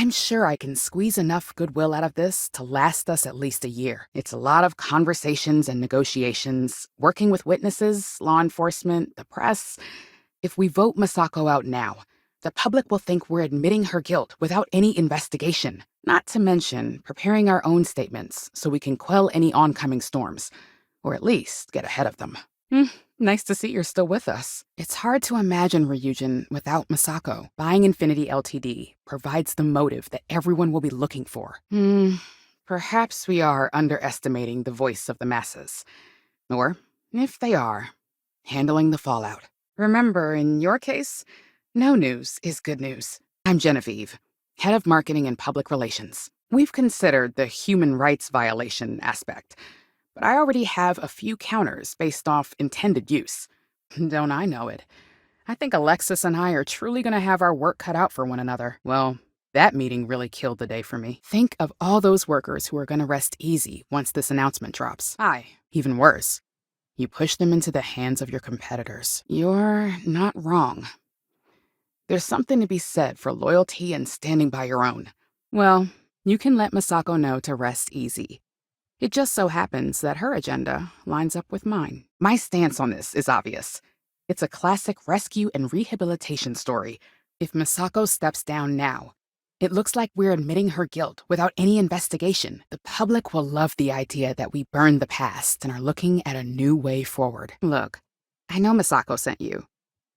I'm sure I can squeeze enough goodwill out of this to last us at least a year. It's a lot of conversations and negotiations, working with witnesses, law enforcement, the press. If we vote Masako out now, the public will think we're admitting her guilt without any investigation. Not to mention preparing our own statements so we can quell any oncoming storms, or at least get ahead of them. Nice to see you're still with us. It's hard to imagine Ryujin without Masako. Buying Infinity Ltd. provides the motive that everyone will be looking for. Perhaps we are underestimating the voice of the masses. Or, if they are, handling the fallout. Remember, in your case, no news is good news. I'm Genevieve, head of marketing and public relations. We've considered the human rights violation aspect, but I already have a few counters based off intended use. Don't I know it? I think Alexis and I are truly going to have our work cut out for one another. Well, that meeting really killed the day for me. Think of all those workers who are going to rest easy once this announcement drops. Even worse, you push them into the hands of your competitors. You're not wrong. There's something to be said for loyalty and standing by your own. Well, you can let Masako know to rest easy. It just so happens that her agenda lines up with mine. My stance on this is obvious. It's a classic rescue and rehabilitation story. If Masako steps down now, it looks like we're admitting her guilt without any investigation. The public will love the idea that we burned the past and are looking at a new way forward. Look, I know Masako sent you.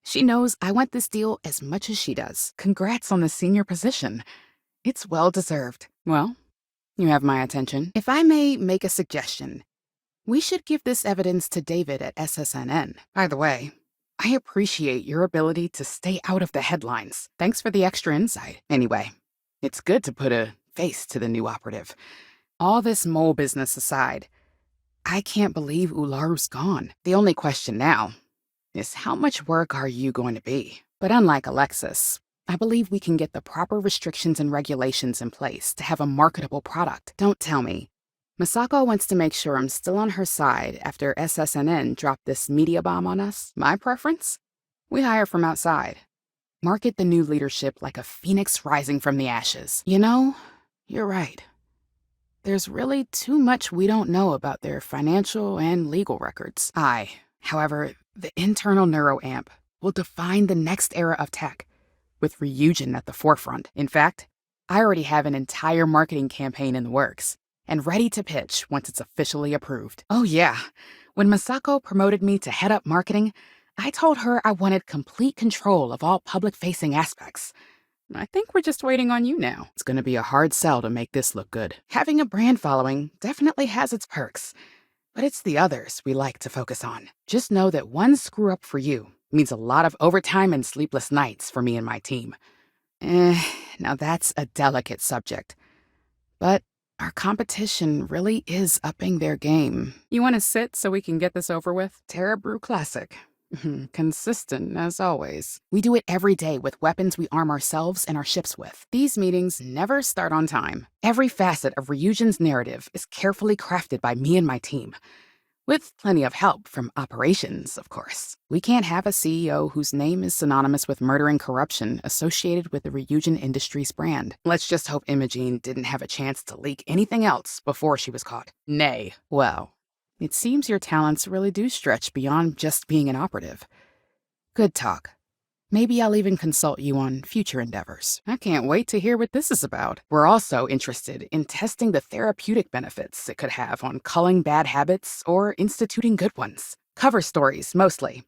She knows I want this deal as much as she does. Congrats on the senior position. It's well-deserved. Well, you have my attention. If I may make a suggestion, we should give this evidence to David at SSNN. By the way, I appreciate your ability to stay out of the headlines. Thanks for the extra insight. Anyway, it's good to put a face to the new operative. All this mole business aside, I can't believe Ularu's gone. The only question now is how much work are you going to be? But unlike Alexis, I believe we can get the proper restrictions and regulations in place to have a marketable product. Don't tell me. Masako wants to make sure I'm still on her side after SSNN dropped this media bomb on us. My preference? We hire from outside. Market the new leadership like a phoenix rising from the ashes. You know, you're right. There's really too much we don't know about their financial and legal records. However, the internal neuroamp will define the next era of tech, with Ryujin at the forefront. In fact, I already have an entire marketing campaign in the works, and ready to pitch once it's officially approved. Oh yeah, when Masako promoted me to head up marketing, I told her I wanted complete control of all public-facing aspects. I think we're just waiting on you now. It's gonna be a hard sell to make this look good. Having a brand following definitely has its perks, but it's the others we like to focus on. Just know that one screw-up for you means a lot of overtime and sleepless nights for me and my team. Now that's a delicate subject. But our competition really is upping their game. You want to sit so we can get this over with? Terra Brew Classic. Consistent, as always. We do it every day with weapons we arm ourselves and our ships with. These meetings never start on time. Every facet of Ryujin's narrative is carefully crafted by me and my team. With plenty of help from operations, of course. We can't have a CEO whose name is synonymous with murder and corruption associated with the Ryujin Industries brand. Let's just hope Imogene didn't have a chance to leak anything else before she was caught. Nay. Well, it seems your talents really do stretch beyond just being an operative. Good talk. Maybe I'll even consult you on future endeavors. I can't wait to hear what this is about. We're also interested in testing the therapeutic benefits it could have on culling bad habits or instituting good ones. Cover stories, mostly.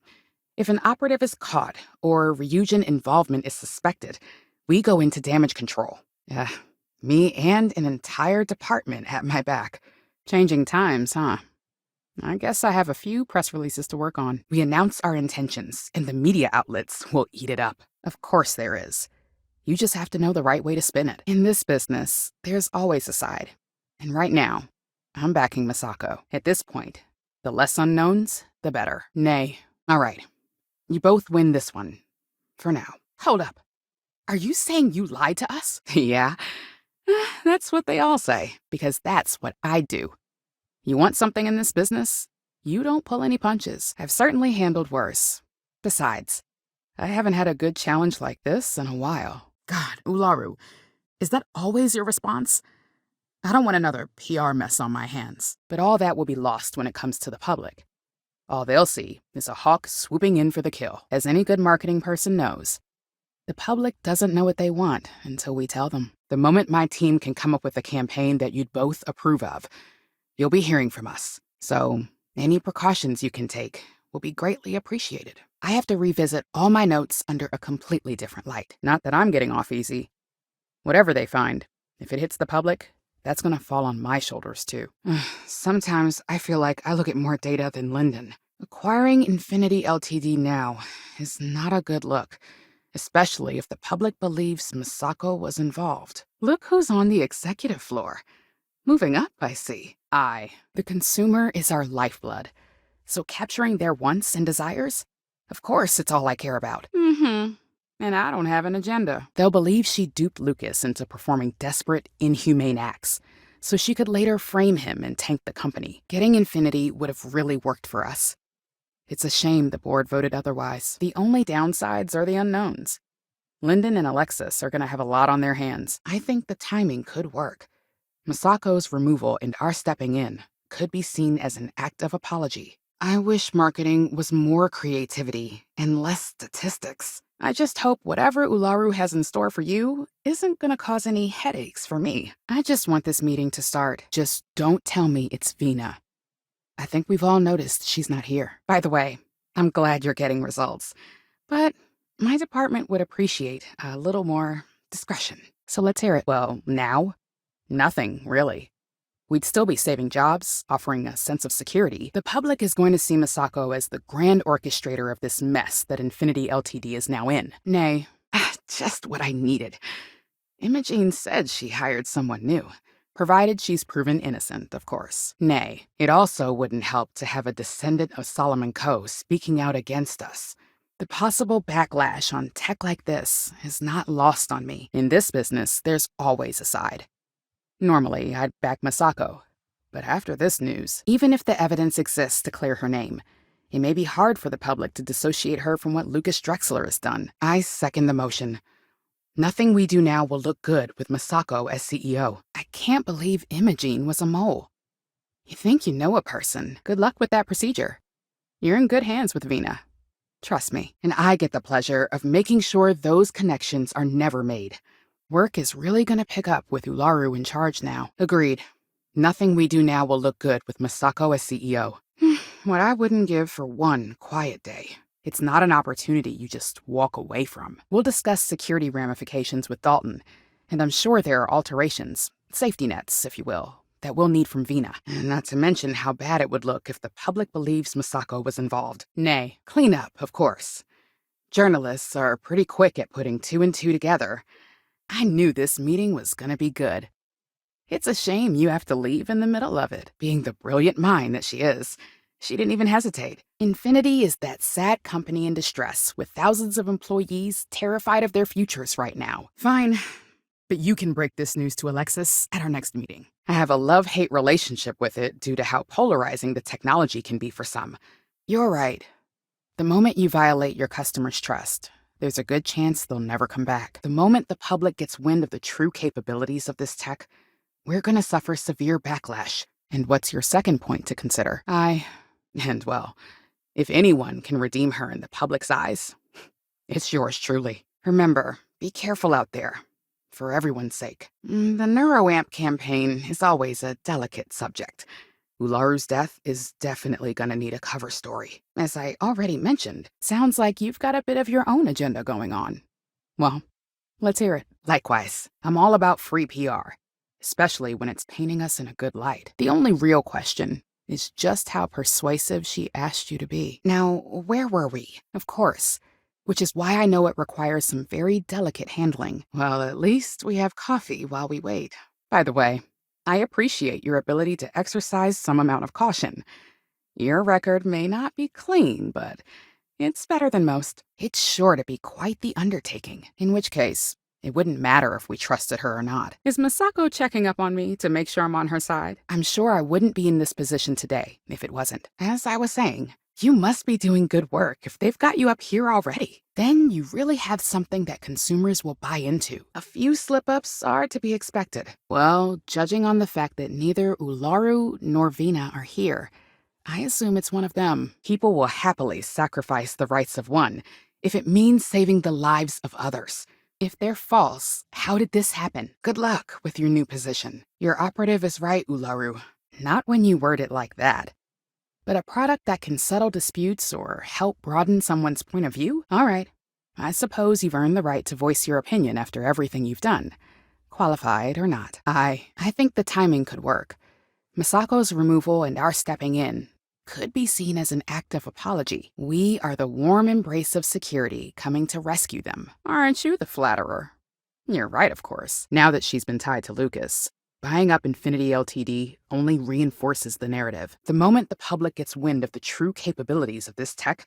If an operative is caught or Ryujin involvement is suspected, we go into damage control. Me and an entire department at my back. Changing times, huh? I guess I have a few press releases to work on. We announce our intentions, and the media outlets will eat it up. Of course there is. You just have to know the right way to spin it. In this business, there's always a side. And right now, I'm backing Masako. At this point, the less unknowns, the better. Nay. All right. You both win this one. For now. Hold up. Are you saying you lied to us? Yeah. That's what they all say, because that's what I do. You want something in this business? You don't pull any punches. I've certainly handled worse. Besides, I haven't had a good challenge like this in a while. God, Ularu, Is that always your response? I don't want another PR mess on my hands. But all that will be lost when it comes to the public. All they'll see is a hawk swooping in for the kill. As any good marketing person knows, the public doesn't know what they want until we tell them. The moment my team can come up with a campaign that you'd both approve of, you'll be hearing from us. So, any precautions you can take will be greatly appreciated. I have to revisit all my notes under a completely different light. Not that I'm getting off easy. Whatever they find, if it hits the public, that's gonna fall on my shoulders too. Sometimes I feel like I look at more data than Linden. Acquiring Infinity Ltd now is not a good look, especially if the public believes Misako was involved. Look who's on the executive floor. Moving up, I see. The consumer is our lifeblood. So capturing their wants and desires? Of course, it's all I care about. And I don't have an agenda. They'll believe she duped Lucas into performing desperate, inhumane acts, so she could later frame him and tank the company. Getting Infinity would have really worked for us. It's a shame the board voted otherwise. The only downsides are the unknowns. Lyndon and Alexis are gonna have a lot on their hands. I think the timing could work. Masako's removal and our stepping in could be seen as an act of apology. I wish marketing was more creativity and less statistics. I just hope whatever Ularu has in store for you isn't gonna cause any headaches for me. I just want this meeting to start. Just don't tell me it's Vina. I think we've all noticed she's not here. By the way, I'm glad you're getting results. But my department would appreciate a little more discretion. So let's hear it. Well, now? Nothing, really. We'd still be saving jobs, offering a sense of security. The public is going to see Misako as the grand orchestrator of this mess that Infinity Ltd is now in. Nay, just what I needed. Imogene said she hired someone new, provided she's proven innocent, of course. Nay, it also wouldn't help to have a descendant of Solomon Coe speaking out against us. The possible backlash on tech like this is not lost on me. In this business, there's always a side. Normally, I'd back Misako. But after this news, even if the evidence exists to clear her name, it may be hard for the public to dissociate her from what Lucas Drexler has done. I second the motion. Nothing we do now will look good with Misako as CEO. I can't believe Imogene was a mole. You think you know a person. Good luck with that procedure. You're in good hands with Vina. Trust me. And I get the pleasure of making sure those connections are never made. Work is really gonna pick up with Ularu in charge now. Agreed. Nothing we do now will look good with Misako as CEO. What I wouldn't give for one quiet day. It's not an opportunity you just walk away from. We'll discuss security ramifications with Dalton, and I'm sure there are alterations, safety nets, if you will, that we'll need from Vina. And not to mention how bad it would look if the public believes Misako was involved. Nay, clean up, of course. Journalists are pretty quick at putting two and two together. I knew this meeting was gonna be good. It's a shame you have to leave in the middle of it. Being the brilliant mind that she is, she didn't even hesitate. Infinity is that sad company in distress with thousands of employees terrified of their futures right now. Fine, but you can break this news to Alexis at our next meeting. I have a love-hate relationship with it due to how polarizing the technology can be for some. You're right. The moment you violate your customers' trust, there's a good chance they'll never come back. The moment the public gets wind of the true capabilities of this tech, we're gonna suffer severe backlash. And what's your second point to consider? And well, if anyone can redeem her in the public's eyes, it's yours truly. Remember, be careful out there, for everyone's sake. The NeuroAmp campaign is always a delicate subject. Ularu's death is definitely gonna need a cover story. As I already mentioned, sounds like you've got a bit of your own agenda going on. Well, let's hear it. Likewise, I'm all about free PR, especially when it's painting us in a good light. The only real question is just how persuasive she asked you to be. Now, where were we? Of course. Which is why I know it requires some very delicate handling. Well, at least we have coffee while we wait. By the way, I appreciate your ability to exercise some amount of caution. Your record may not be clean, but it's better than most. It's sure to be quite the undertaking, in which case, it wouldn't matter if we trusted her or not. Is Misako checking up on me to make sure I'm on her side? I'm sure I wouldn't be in this position today if it wasn't. As I was saying, You must be doing good work if they've got you up here already. Then you really have something that consumers will buy into. A few slip-ups are to be expected. Well, judging on the fact that neither Ularu nor Vina are here, I assume it's one of them. People will happily sacrifice the rights of one if it means saving the lives of others. If they're false, how did this happen? Good luck with your new position. Your operative is right, Ularu. Not when you word it like that. But a product that can settle disputes or help broaden someone's point of view? All right. I suppose you've earned the right to voice your opinion after everything you've done. Qualified or not. I think the timing could work. Misako's removal and our stepping in could be seen as an act of apology. We are the warm embrace of security coming to rescue them. Aren't you the flatterer? You're right, of course, now that she's been tied to Lucas. Buying up Infinity Ltd. Only reinforces the narrative. The moment the public gets wind of the true capabilities of this tech,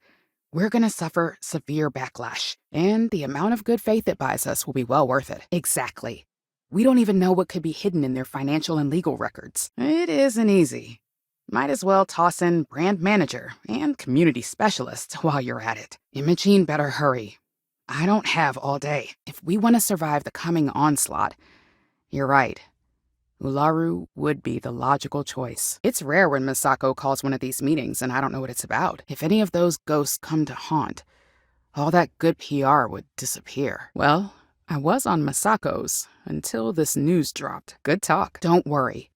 we're gonna suffer severe backlash. And the amount of good faith it buys us will be well worth it. Exactly. We don't even know what could be hidden in their financial and legal records. It isn't easy. Might as well toss in brand manager and community specialist while you're at it. Imogene better hurry. I don't have all day. If we want to survive the coming onslaught, you're right. Ularu would be the logical choice. It's rare when Misako calls one of these meetings and I don't know what it's about. If any of those ghosts come to haunt, all that good PR would disappear. Well, I was on Masako's until this news dropped. Good talk. Don't worry.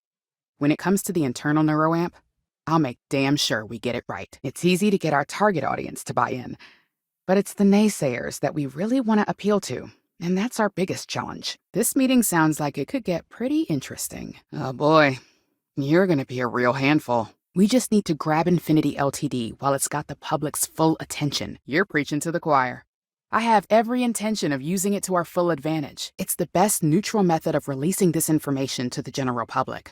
When it comes to the internal neuroamp, I'll make damn sure we get it right. It's easy to get our target audience to buy in, but it's the naysayers that we really want to appeal to. And that's our biggest challenge. This meeting sounds like it could get pretty interesting. Oh boy, you're gonna be a real handful. We just need to grab Infinity Ltd. While it's got the public's full attention. You're preaching to the choir. I have every intention of using it to our full advantage. It's the best neutral method of releasing this information to the general public.